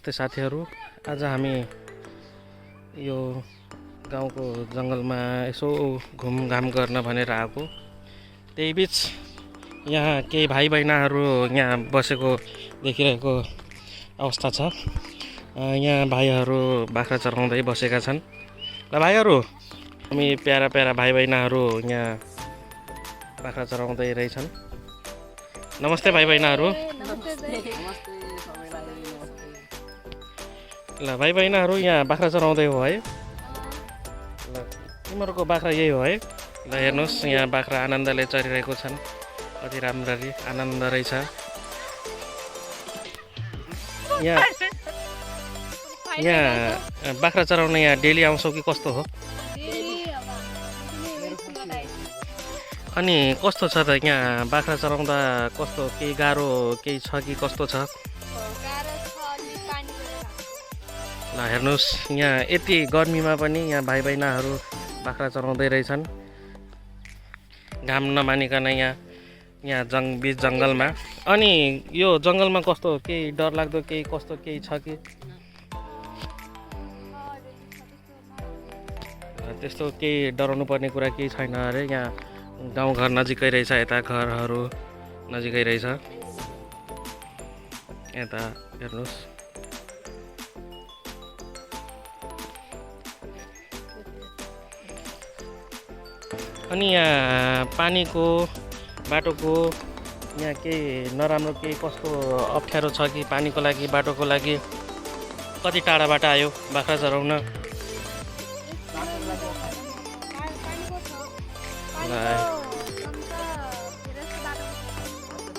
नमस्ते साथीहरू। आज हामी यो गाउँको जङ्गलमा यसो घुमघाम गर्न भनेर आएको। त्यही बीच यहाँ केही भाइ बहिनीहरू यहाँ बसेको देखिरहेको अवस्था छ। यहाँ भाइहरू बाख्रा चराउँदै बसेका छन्। ल भाइहरू, हामी प्यारा प्यारा भाइ बहिनीहरू यहाँ बाख्रा चराउँदै रहेछन्। नमस्ते भाइ बहिनीहरू। ल भाइ बहिनीहरू, यहाँ बाख्रा चराउँदै हो है? ल तिमीहरूको बाख्रा यही हो है? ल हेर्नुहोस्, यहाँ बाख्रा आनन्दले चरिरहेको छन्। कति राम्ररी आनन्द रहेछ। यहाँ बाख्रा चराउन यहाँ डेली आउँछौ कि कस्तो हो? अनि कस्तो छ त यहाँ बाख्रा चराउँदा? कस्तो, केही गाह्रो केही छ कि कस्तो छ? ल हेर्नुहोस्, यहाँ यति गर्मीमा पनि यहाँ भाइ बहिनीहरू बाख्रा चराउँदै रहेछन्। घाम नमानिकन यहाँ बिच जङ्गलमा। अनि यो जङ्गलमा कस्तो, केही डरलाग्दो केही कस्तो केही छ कि? त्यस्तो केही डराउनु पर्ने कुरा केही छैन अरे। यहाँ गाउँघर नजिकै रहेछ, यता घरहरू नजिकै रहेछ। यता हेर्नुहोस्, अनि यहाँ पानीको बाटोको यहाँ केही नराम्रो केही कस्तो अप्ठ्यारो छ कि? पानीको लागि, बाटोको लागि कति टाढाबाट आयो बाख्रा चराउन?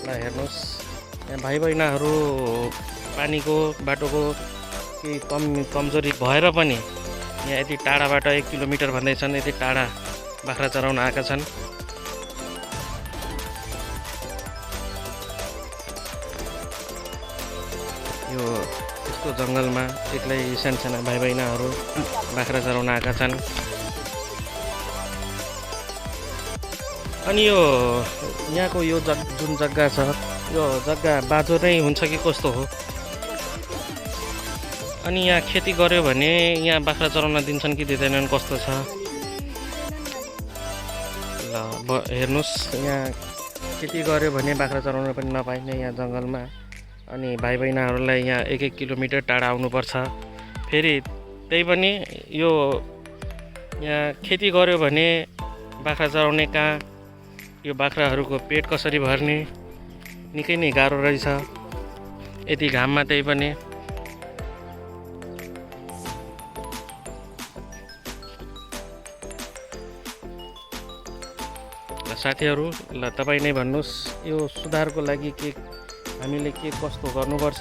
ल हेर्नुहोस्, यहाँ भाइ बहिनीहरू पानीको बाटोको केही कमजोरी भएर पनि यहाँ यति टाढाबाट 1 किलोमिटर भन्दैछन्, यति टाढा बाख्रा चराउन आएका छन्। यो यस्तो जङ्गलमा एक्लै साना भाइ बहिनीहरू बाख्रा चराउन आएका छन्। अनि यो यहाँको यो जुन जग्गा छ, यो जग्गा बाँझो नै हुन्छ कि कस्तो हो? अनि यहाँ खेती गर्यो भने यहाँ बाख्रा चराउन दिन्छन् कि दिँदैनन्, कस्तो छ? ल हेर्नुहोस्, यहाँ खेती गर्यो भने बाख्रा चराउन पनि नपाइने यहाँ जङ्गलमा। अनि भाइ बहिनीहरूलाई यहाँ 1-1 किलोमिटर टाढा आउनुपर्छ। फेरि त्यही पनि यो यहाँ खेती गर्यो भने बाख्रा चराउने कहाँ? यो बाख्राहरूको पेट कसरी भर्ने? निकै नै गाह्रो रहेछ यति घाममा। त्यही पनि साथीहरू, ल तपाईँ नै भन्नुहोस्, यो सुधारको लागि के हामीले के कस्तो गर्नुपर्छ?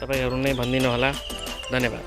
तपाईँहरू नै भनिदिनु होला। धन्यवाद।